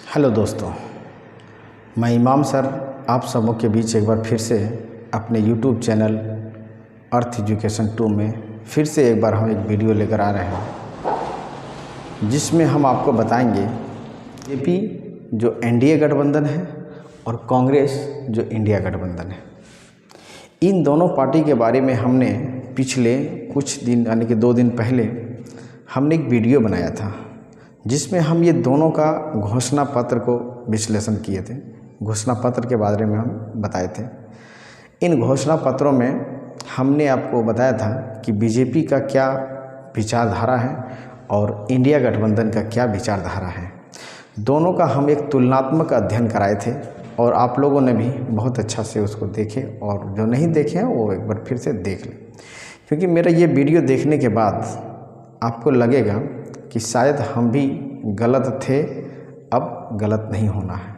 Hello दोस्तों, मैं इमाम सर आप सबों के बीच एक बार फिर से अपने यूट्यूब चैनल अर्थ एजुकेशन 2 में फिर से एक बार हम एक वीडियो लेकर आ रहे हैं, जिसमें हम आपको बताएंगे बीजेपी जो एनडीए गठबंधन है और कांग्रेस जो इंडिया गठबंधन है। इन दोनों पार्टी के बारे में हमने पिछले कुछ दिन यानी कि 2 दिन पहले हमने एक वीडियो बनाया था, जिसमें हम ये दोनों का घोषणा पत्र को विश्लेषण किए थे। घोषणा पत्र के बारे में हम बताए थे। इन घोषणा पत्रों में हमने आपको बताया था कि बीजेपी का क्या विचारधारा है और इंडिया गठबंधन का क्या विचारधारा है। दोनों का हम एक तुलनात्मक अध्ययन कराए थे और आप लोगों ने भी बहुत अच्छा से उसको देखे, और जो नहीं देखे हैं वो एक बार फिर से देख लें, क्योंकि मेरा ये वीडियो देखने के बाद आपको लगेगा कि शायद हम भी गलत थे, अब गलत नहीं होना है।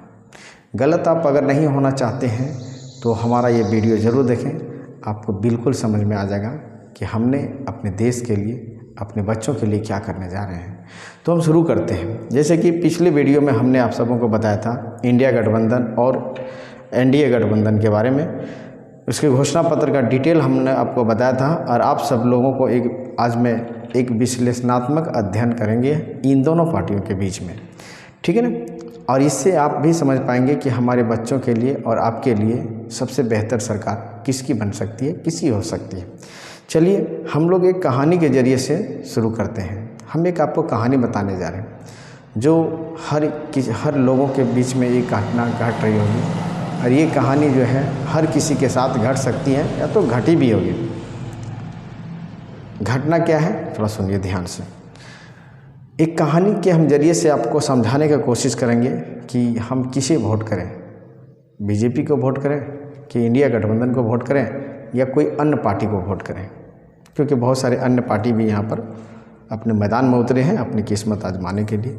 गलत आप अगर नहीं होना चाहते हैं तो हमारा ये वीडियो ज़रूर देखें, आपको बिल्कुल समझ में आ जाएगा कि हमने अपने देश के लिए, अपने बच्चों के लिए क्या करने जा रहे हैं। तो हम शुरू करते हैं। जैसे कि पिछले वीडियो में हमने आप सबों को बताया था इंडिया गठबंधन और एनडीए गठबंधन के बारे में, उसके घोषणा पत्र का डिटेल हमने आपको बताया था, और आप सब लोगों को आज मैं एक विश्लेषणात्मक अध्ययन करेंगे इन दोनों पार्टियों के बीच में, ठीक है ना। और इससे आप भी समझ पाएंगे कि हमारे बच्चों के लिए और आपके लिए सबसे बेहतर सरकार किसकी बन सकती है, किसकी हो सकती है। चलिए हम लोग एक कहानी के ज़रिए से शुरू करते हैं। हम एक आपको कहानी बताने जा रहे हैं जो हर लोगों के बीच में एक घटना घट रही होगी, और ये कहानी जो है हर किसी के साथ घट सकती है या तो घटी भी होगी। घटना क्या है, थोड़ा सुनिए ध्यान से। एक कहानी के हम जरिए से आपको समझाने की कोशिश करेंगे कि हम किसे वोट करें, बीजेपी को वोट करें कि इंडिया गठबंधन को वोट करें या कोई अन्य पार्टी को वोट करें, क्योंकि बहुत सारे अन्य पार्टी भी यहाँ पर अपने मैदान में उतरे हैं अपनी किस्मत आजमाने के लिए।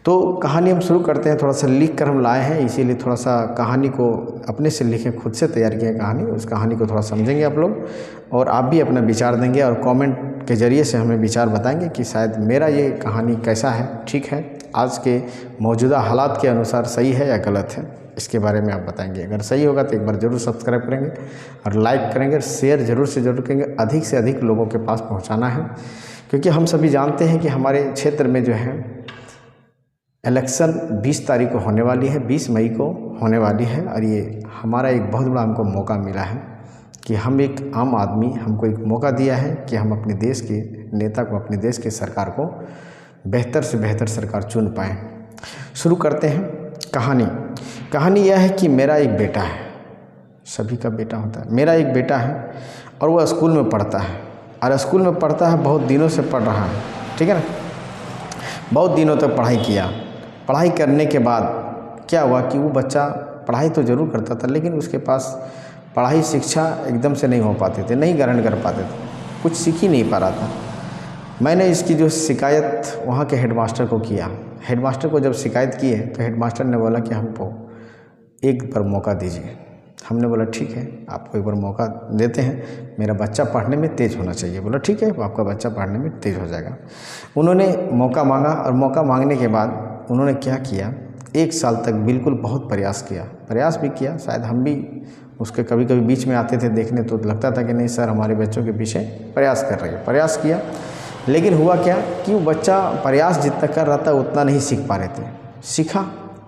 तो कहानी हम शुरू करते हैं। थोड़ा सा लिख कर हम लाए हैं, इसीलिए थोड़ा सा कहानी को अपने से लिखे, खुद से तैयार किए कहानी। उस कहानी को थोड़ा समझेंगे आप लोग, और आप भी अपना विचार देंगे और कमेंट के ज़रिए से हमें विचार बताएंगे कि शायद मेरा ये कहानी कैसा है, ठीक है, आज के मौजूदा हालात के अनुसार सही है या गलत है, इसके बारे में आप बताएंगे। अगर सही होगा तो एक बार ज़रूर सब्सक्राइब करेंगे और लाइक करेंगे, शेयर ज़रूर से ज़रूर करेंगे। अधिक से अधिक लोगों के पास पहुँचाना है, क्योंकि हम सभी जानते हैं कि हमारे क्षेत्र में जो है इलेक्शन 20 तारीख को होने वाली है, 20 मई को होने वाली है, और ये हमारा एक बहुत बड़ा हमको मौका मिला है कि हम एक आम आदमी, हमको एक मौका दिया है कि हम अपने देश के नेता को, अपने देश के सरकार को बेहतर से बेहतर सरकार चुन पाएँ। शुरू करते हैं कहानी यह है कि मेरा एक बेटा है, सभी का बेटा होता है। मेरा एक बेटा है और वह स्कूल में पढ़ता है, और स्कूल में पढ़ता है, बहुत दिनों से पढ़ रहा है, ठीक है ना। बहुत दिनों तक पढ़ाई किया। पढ़ाई करने के बाद क्या हुआ कि वो बच्चा पढ़ाई तो ज़रूर करता था, लेकिन उसके पास पढ़ाई शिक्षा एकदम से नहीं हो पाते थे, नहीं ग्रहण कर पाते थे, कुछ सीख ही नहीं पा रहा था। मैंने इसकी जो शिकायत वहाँ के हेडमास्टर को किया। हेडमास्टर को जब शिकायत की है तो हेडमास्टर ने बोला कि हमको एक बार मौका दीजिए। हमने बोला ठीक है, आपको एक बार मौका देते हैं, मेरा बच्चा पढ़ने में तेज़ होना चाहिए। बोला ठीक है, आपका बच्चा पढ़ने में तेज़ हो जाएगा। उन्होंने मौका मांगा, और मौका मांगने के बाद उन्होंने क्या किया, 1 साल तक बिल्कुल बहुत प्रयास भी किया। शायद हम भी उसके कभी कभी बीच में आते थे देखने, तो लगता था कि नहीं सर हमारे बच्चों के पीछे प्रयास कर रहे हैं। प्रयास किया, लेकिन हुआ क्या कि वो बच्चा प्रयास जितना कर रहा था उतना नहीं सीख पा रहे थे। सीखा,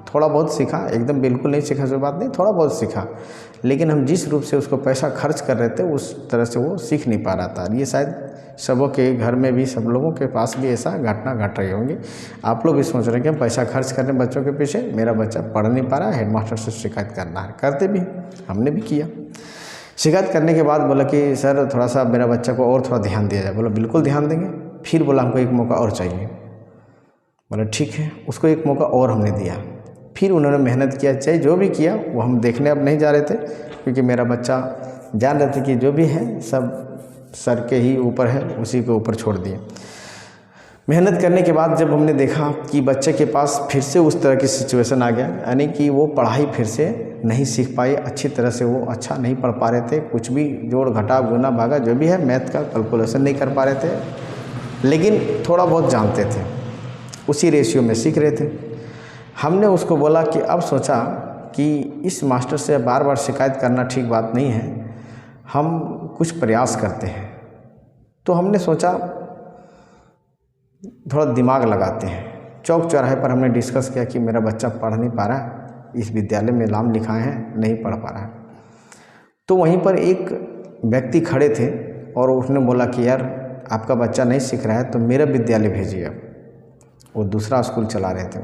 थोड़ा बहुत सीखा, एकदम बिल्कुल नहीं सीखा जो बात नहीं, थोड़ा बहुत सीखा, लेकिन हम जिस रूप से उसको पैसा खर्च कर रहे थे उस तरह से वो सीख नहीं पा रहा था। ये शायद सबों के घर में भी, सब लोगों के पास भी ऐसा घटना घट रही होंगी। आप लोग भी सोच रहे हैं कि हम पैसा खर्च कर रहे हैं बच्चों के पीछे, मेरा बच्चा पढ़ नहीं पा रहा है, हेडमास्टर से शिकायत करना है। करते भी, हमने भी किया। शिकायत करने के बाद बोला कि सर थोड़ा सा मेरा बच्चा को और थोड़ा ध्यान दिया जाए। बोला बिल्कुल ध्यान देंगे। फिर बोला हमको एक मौका और चाहिए। बोला ठीक है, उसको एक मौका और हमने दिया। फिर उन्होंने मेहनत किया, चाहे जो भी किया वो हम देखने अब नहीं जा रहे थे, क्योंकि मेरा बच्चा जान रहे थे कि जो भी है सब सर के ही ऊपर है, उसी के ऊपर छोड़ दिए। मेहनत करने के बाद जब हमने देखा कि बच्चे के पास फिर से उस तरह की सिचुएशन आ गया, यानी कि वो पढ़ाई फिर से नहीं सीख पाए अच्छी तरह से, वो अच्छा नहीं पढ़ पा रहे थे, कुछ भी जोड़ घटा गुना भागा जो भी है मैथ का कैलकुलेशन नहीं कर पा रहे थे, लेकिन थोड़ा बहुत जानते थे, उसी रेशियो में सीख रहे थे। हमने उसको बोला कि अब सोचा कि इस मास्टर से बार बार शिकायत करना ठीक बात नहीं है, हम कुछ प्रयास करते हैं। तो हमने सोचा थोड़ा दिमाग लगाते हैं। चौक चौराहे पर हमने डिस्कस किया कि मेरा बच्चा पढ़ नहीं पा रहा है, इस विद्यालय में नाम लिखाए हैं, नहीं पढ़ पा रहा है। तो वहीं पर एक व्यक्ति खड़े थे और उसने बोला कि यार आपका बच्चा नहीं सीख रहा है तो मेरा विद्यालय भेजिए। अब वो दूसरा स्कूल चला रहे थे।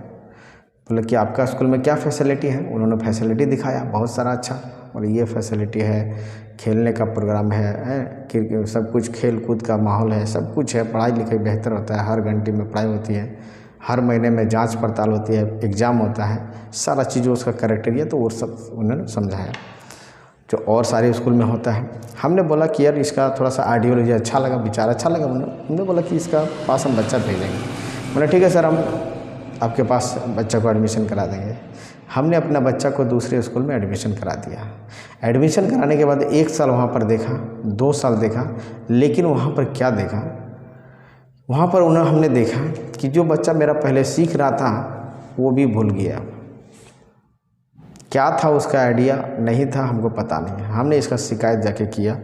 बोले कि आपका स्कूल में क्या फैसिलिटी है? उन्होंने फैसिलिटी दिखाया बहुत सारा अच्छा, और ये फैसिलिटी है, खेलने का प्रोग्राम है, सब कुछ खेल कूद का माहौल है, सब कुछ है, पढ़ाई लिखाई बेहतर होता है, हर घंटे में पढ़ाई होती है, हर महीने में जांच पड़ताल होती है, एग्ज़ाम होता है, सारा चीज़ उसका क्राइटेरिया। तो वो सब उन्होंने समझाया जो और सारे स्कूल में होता है। हमने बोला कि यार इसका थोड़ा सा आइडियोलॉजी अच्छा लगा, विचार अच्छा लगा। हमने बोला कि इसका पास हम बच्चा भेजेंगे। बोला ठीक है सर, हम आपके पास बच्चा को एडमिशन करा देंगे। हमने अपना बच्चा को दूसरे स्कूल में एडमिशन करा दिया। एडमिशन कराने के बाद 1 साल वहाँ पर देखा, 2 साल देखा, लेकिन वहाँ पर क्या देखा, वहाँ पर हमने देखा कि जो बच्चा मेरा पहले सीख रहा था वो भी भूल गया। क्या था उसका आइडिया नहीं था, हमको पता नहीं। हमने इसका शिकायत जाके किया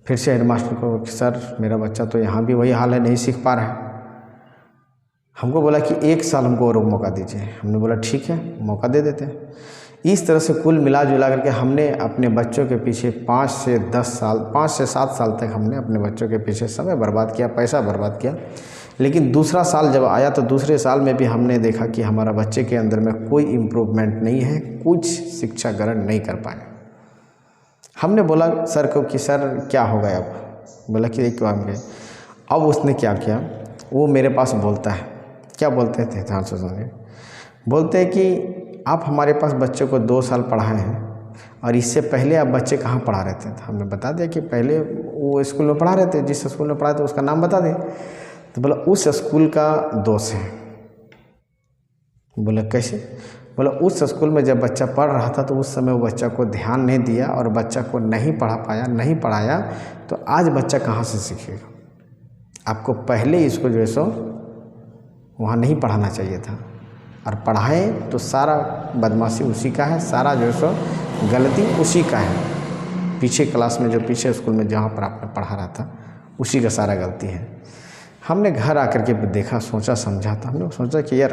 फिर से हेडमास्टर को कि सर मेरा बच्चा तो यहाँ भी वही हाल है, नहीं सीख पा रहा है। हमको बोला कि 1 साल हमको और मौका दीजिए। हमने बोला ठीक है, मौका दे देते हैं। इस तरह से कुल मिला जुला करके हमने अपने बच्चों के पीछे 5 से 7 साल तक हमने अपने बच्चों के पीछे समय बर्बाद किया, पैसा बर्बाद किया। लेकिन दूसरा साल जब आया तो दूसरे साल में भी हमने देखा कि हमारा बच्चे के अंदर में कोई इम्प्रूवमेंट नहीं है, कुछ शिक्षा ग्रहण नहीं कर पाए। हमने बोला सर को कि सर क्या होगा अब? बोला कि एक काम गए। अब उसने क्या किया, वो मेरे पास बोलता है, क्या बोलते थे, ध्यान से सुनिए। बोलते हैं कि आप हमारे पास बच्चों को 2 साल पढ़ाए हैं और इससे पहले आप बच्चे कहाँ पढ़ा रहे थे? हमने बता दिया कि पहले वो स्कूल में पढ़ा रहे थे, जिस स्कूल में पढ़ा थे उसका नाम बता दें। तो बोला उस स्कूल का दोष है। बोला कैसे? बोला उस स्कूल में जब बच्चा पढ़ रहा था तो उस समय वो बच्चा को ध्यान नहीं दिया और बच्चा को नहीं पढ़ा पाया, नहीं पढ़ाया, तो आज बच्चा कहाँ से सीखेगा? आपको पहले इसको जो है सो वहाँ नहीं पढ़ाना चाहिए था, और पढ़ाए तो सारा बदमाशी उसी का है, सारा जो है सो गलती उसी का है। पीछे क्लास में जो पीछे स्कूल में जहाँ पर आपने पढ़ा रहा था उसी का सारा गलती है। हमने घर आकर के देखा, सोचा, समझा, तो हमने सोचा कि यार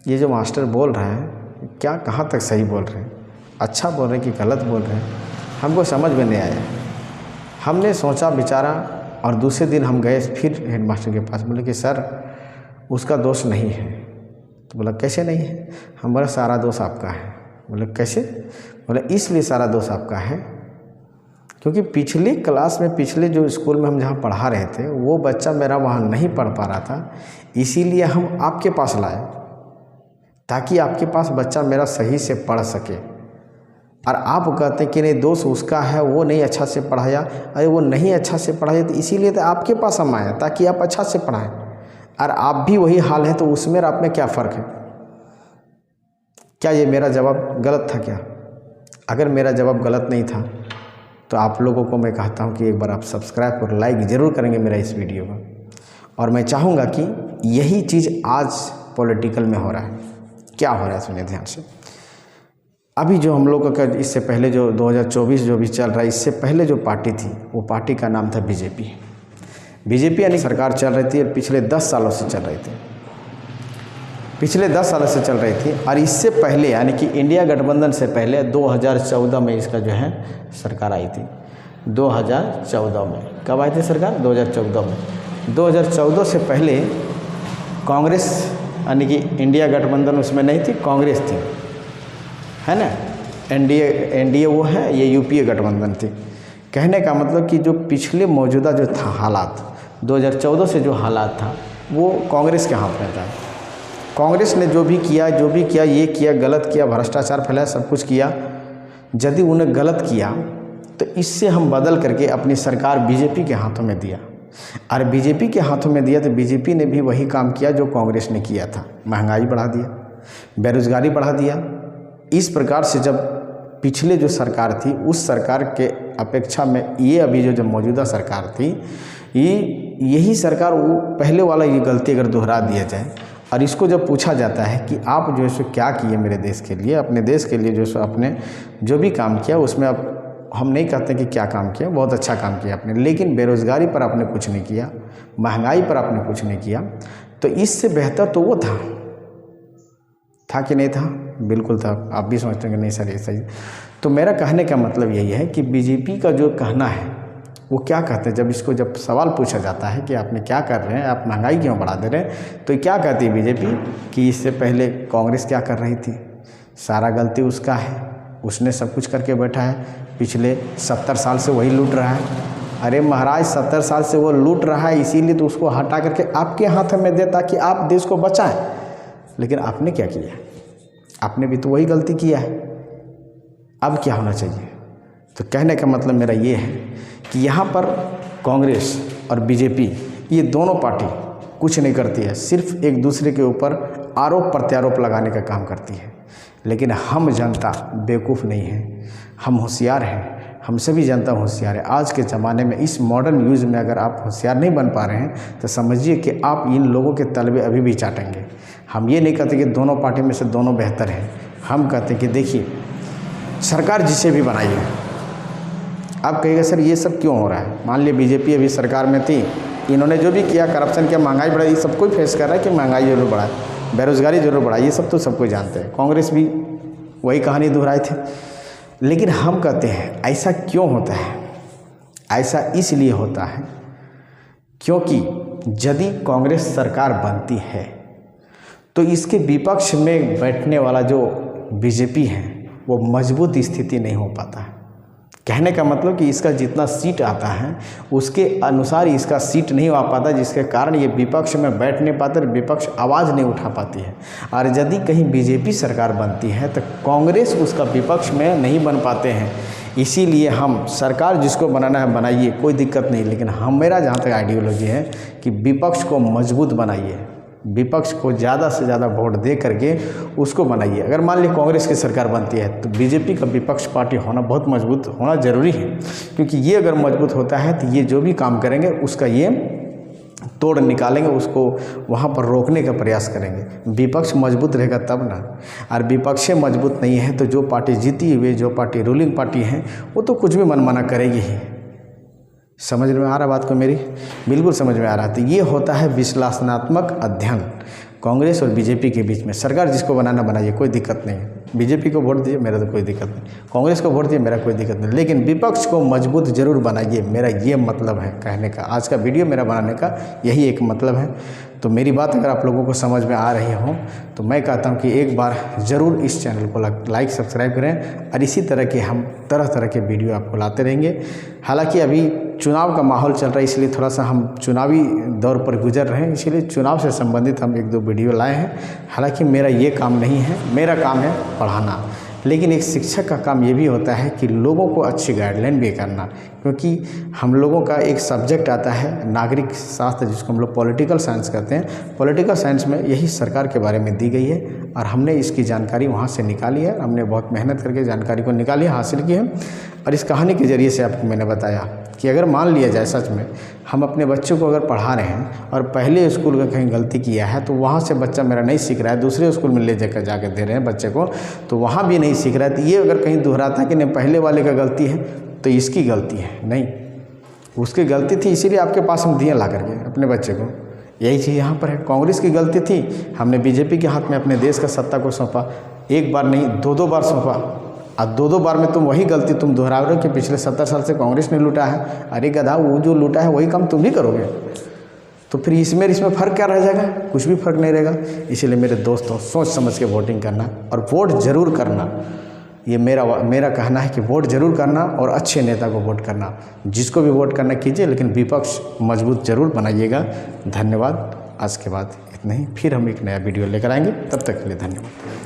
ये जो मास्टर बोल रहे हैं क्या, कहाँ तक सही बोल रहे हैं, अच्छा बोल रहे हैं कि गलत बोल रहे हैं, हमको समझ में नहीं आया। हमने सोचा विचारा और दूसरे दिन हम गए फिर हेडमास्टर के पास। बोले कि सर उसका दोष नहीं है। तो बोला कैसे नहीं है? हम बोला सारा दोष आपका है। बोले कैसे? बोले इसलिए सारा दोष आपका है क्योंकि पिछले क्लास में, पिछले जो स्कूल में हम जहाँ पढ़ा रहे थे वो बच्चा मेरा वहाँ नहीं पढ़ पा रहा था, इसीलिए हम आपके पास लाए ताकि आपके पास बच्चा मेरा सही से पढ़ सके। और आप कहते हैं कि नहीं दोष उसका है, वो नहीं अच्छा से पढ़ाया। अरे वो नहीं अच्छा से पढ़ाया तो इसीलिए तो आपके पास हम आए ताकि आप अच्छा से पढ़ाएं, और आप भी वही हाल है, तो उसमें आप में क्या फ़र्क है? क्या ये मेरा जवाब गलत था क्या? अगर मेरा जवाब गलत नहीं था तो आप लोगों को मैं कहता हूं कि एक बार आप सब्सक्राइब और लाइक ज़रूर करेंगे मेरा इस वीडियो को। और मैं चाहूँगा कि यही चीज़ आज पॉलिटिकल में हो रहा है। क्या हो रहा है सुनिए ध्यान से। अभी जो हम लोगों का इससे पहले जो 2024 जो भी चल रहा है, इससे पहले जो पार्टी थी वो पार्टी का नाम था बीजेपी। बीजेपी यानी सरकार चल रही थी और पिछले 10 सालों से चल रही थी, पिछले 10 सालों से चल रही थी। और इससे पहले यानी कि इंडिया गठबंधन से पहले 2014 में इसका जो है सरकार आई थी। 2014 में कब आई थी सरकार? 2014 में। 2014 से पहले कांग्रेस यानी कि इंडिया गठबंधन उसमें नहीं थी, कांग्रेस थी, है ना। एनडीए वो है, ये यूपीए गठबंधन थी। कहने का मतलब कि जो पिछले मौजूदा जो था हालात, 2014 से जो हालात था वो कांग्रेस के हाथ में था। कांग्रेस ने जो भी किया ये किया, गलत किया, भ्रष्टाचार फैलाया, सब कुछ किया। यदि उन्हें गलत किया तो इससे हम बदल करके अपनी सरकार बीजेपी के हाथों में दिया, और बीजेपी के हाथों में दिया तो बीजेपी ने भी वही काम किया जो कांग्रेस ने किया था। महंगाई बढ़ा दिया, बेरोजगारी बढ़ा दिया। इस प्रकार से जब पिछले जो सरकार थी उस सरकार के अपेक्षा में ये अभी जो मौजूदा सरकार थी, यही सरकार वो पहले वाला ये गलती अगर दोहरा दिया जाए और इसको जब पूछा जाता है कि आप जो है सो क्या किए मेरे देश के लिए, अपने देश के लिए जो है सो आपने जो भी काम किया उसमें अब हम नहीं कहते कि क्या काम किया, बहुत अच्छा काम किया आपने, लेकिन बेरोज़गारी पर आपने कुछ नहीं किया, महंगाई पर आपने कुछ नहीं किया, तो इससे बेहतर तो वो था कि नहीं था? बिल्कुल था। आप भी सोचते हैं कि नहीं सर ये सही। तो मेरा कहने का मतलब यही है कि बीजेपी का जो कहना है वो क्या कहते हैं, जब सवाल पूछा जाता है कि आपने क्या कर रहे हैं, आप महंगाई क्यों बढ़ा दे रहे हैं, तो क्या कहती है बीजेपी कि इससे पहले कांग्रेस क्या कर रही थी, सारा गलती उसका है, उसने सब कुछ करके बैठा है, पिछले 70 साल से वही लूट रहा है। अरे महाराज 70 साल से वो लूट रहा है, इसीलिए तो उसको हटा करके आपके हाथ में दे ताकि आप देश को बचाएं। लेकिन आपने क्या किया? आपने भी तो वही गलती किया है। अब क्या होना चाहिए? तो कहने का मतलब मेरा ये है कि यहाँ पर कांग्रेस और बीजेपी ये दोनों पार्टी कुछ नहीं करती है, सिर्फ एक दूसरे के ऊपर आरोप प्रत्यारोप लगाने का काम करती है। लेकिन हम जनता बेवकूफ़ नहीं है, हम होशियार हैं, हम सभी जनता होशियार है। आज के ज़माने में इस मॉडर्न यूज़ में अगर आप होशियार नहीं बन पा रहे हैं तो समझिए कि आप इन लोगों के तलबे अभी भी चाटेंगे। हम ये नहीं कहते कि दोनों पार्टी में से दोनों बेहतर हैं, हम कहते कि देखिए सरकार जिसे भी बनाई है, आप कहिएगा सर ये सब क्यों हो रहा है? मान लिया बीजेपी अभी सरकार में थी, इन्होंने जो भी किया, करप्शन किया, महंगाई बढ़ाई, ये सब कोई फेस कर रहा है कि महंगाई जरूर बढ़ा, बेरोज़गारी जरूर बढ़ा, ये सब तो सब कोई जानते हैं। कांग्रेस भी वही कहानी दोहराए थे। लेकिन हम कहते हैं ऐसा क्यों होता है? ऐसा इसलिए होता है क्योंकि यदि कांग्रेस सरकार बनती है तो इसके विपक्ष में बैठने वाला जो बीजेपी है वो मजबूत स्थिति नहीं हो पाता है। कहने का मतलब कि इसका जितना सीट आता है उसके अनुसार इसका सीट नहीं आ पाता, जिसके कारण ये विपक्ष में बैठ नहीं पाते, विपक्ष आवाज़ नहीं उठा पाती है। और यदि कहीं बीजेपी सरकार बनती है तो कांग्रेस उसका विपक्ष में नहीं बन पाते हैं। इसीलिए हम सरकार जिसको बनाना है बनाइए, कोई दिक्कत नहीं, लेकिन मेरा जहाँ तक आइडियोलॉजी है कि विपक्ष को मजबूत बनाइए, विपक्ष को ज़्यादा से ज़्यादा वोट दे करके उसको बनाइए। अगर मान लीजिए कांग्रेस की सरकार बनती है तो बीजेपी का विपक्ष पार्टी होना बहुत मजबूत होना ज़रूरी है, क्योंकि ये अगर मजबूत होता है तो ये जो भी काम करेंगे उसका ये तोड़ निकालेंगे, उसको वहाँ पर रोकने का प्रयास करेंगे। विपक्ष मजबूत रहेगा तब ना, और विपक्ष मजबूत नहीं है तो जो पार्टी जीती हुई, जो पार्टी रूलिंग पार्टी है, वो तो कुछ भी मनमाना करेगी ही। समझ में आ रहा बात को मेरी? बिल्कुल समझ में आ रहा। तो ये होता है विश्लेषणात्मक अध्ययन कांग्रेस और बीजेपी के बीच में। सरकार जिसको बनाना बनाइए, कोई दिक्कत नहीं है। बीजेपी को वोट दीजिए, मेरा तो कोई दिक्कत नहीं, कांग्रेस को वोट दिए, मेरा कोई दिक्कत नहीं, लेकिन विपक्ष को मजबूत जरूर बनाइए। मेरा ये मतलब है कहने का, आज का वीडियो मेरा बनाने का यही एक मतलब है। तो मेरी बात अगर आप लोगों को समझ में आ रही हो तो मैं कहता हूँ कि एक बार ज़रूर इस चैनल को लाइक सब्सक्राइब करें, और इसी तरह के हम तरह तरह के वीडियो आपको लाते रहेंगे। हालांकि अभी चुनाव का माहौल चल रहा है, इसलिए थोड़ा सा हम चुनावी दौर पर गुजर रहे हैं, इसलिए चुनाव से संबंधित हम 1-2 वीडियो लाए हैं। हालांकि मेरा ये काम नहीं है, मेरा काम है पढ़ाना, लेकिन एक शिक्षक का काम ये भी होता है कि लोगों को अच्छी गाइडलाइन भी करना, क्योंकि हम लोगों का एक सब्जेक्ट आता है नागरिक शास्त्र, जिसको हम लोग पॉलिटिकल साइंस कहते हैं। पॉलिटिकल साइंस में यही सरकार के बारे में दी गई है और हमने इसकी जानकारी वहाँ से निकाली है। हमने बहुत मेहनत करके जानकारी को निकाली, हासिल की है, और इस कहानी के ज़रिए से आपको मैंने बताया कि अगर मान लिया जाए सच में हम अपने बच्चों को अगर पढ़ा रहे हैं और पहले स्कूल का कहीं गलती किया है तो वहाँ से बच्चा मेरा नहीं सीख रहा है, दूसरे स्कूल में ले जाकर जाके दे रहे हैं बच्चे को, तो वहाँ भी नहीं सीख रहा है, तो ये अगर कहीं दोहराता है कि नहीं पहले वाले का गलती है तो इसकी गलती है, नहीं, उसकी गलती थी इसीलिए आपके पास हम दिए ला करके अपने बच्चे को। यही चीज़ यहाँ पर है, कांग्रेस की गलती थी, हमने बीजेपी के हाथ में अपने देश का सत्ता को सौंपा, एक बार नहीं 2-2 बार सौंपा, और 2-2 बार में तुम वही गलती तुम दोहरा रहे हो कि पिछले 70 साल से कांग्रेस ने लूटा है। अरे गधा, वो जो लूटा है वही काम तुम भी करोगे, तो फिर इसमें फ़र्क क्या रह जाएगा? कुछ भी फ़र्क नहीं रहेगा। इसीलिए मेरे दोस्तों सोच समझ के वोटिंग करना और वोट ज़रूर करना, ये मेरा कहना है कि वोट ज़रूर करना और अच्छे नेता को वोट करना। जिसको भी वोट करना कीजिए, लेकिन विपक्ष मजबूत ज़रूर बनाइएगा। धन्यवाद। आज के बाद इतना ही, फिर हम एक नया वीडियो लेकर आएंगे, तब तक के लिए धन्यवाद।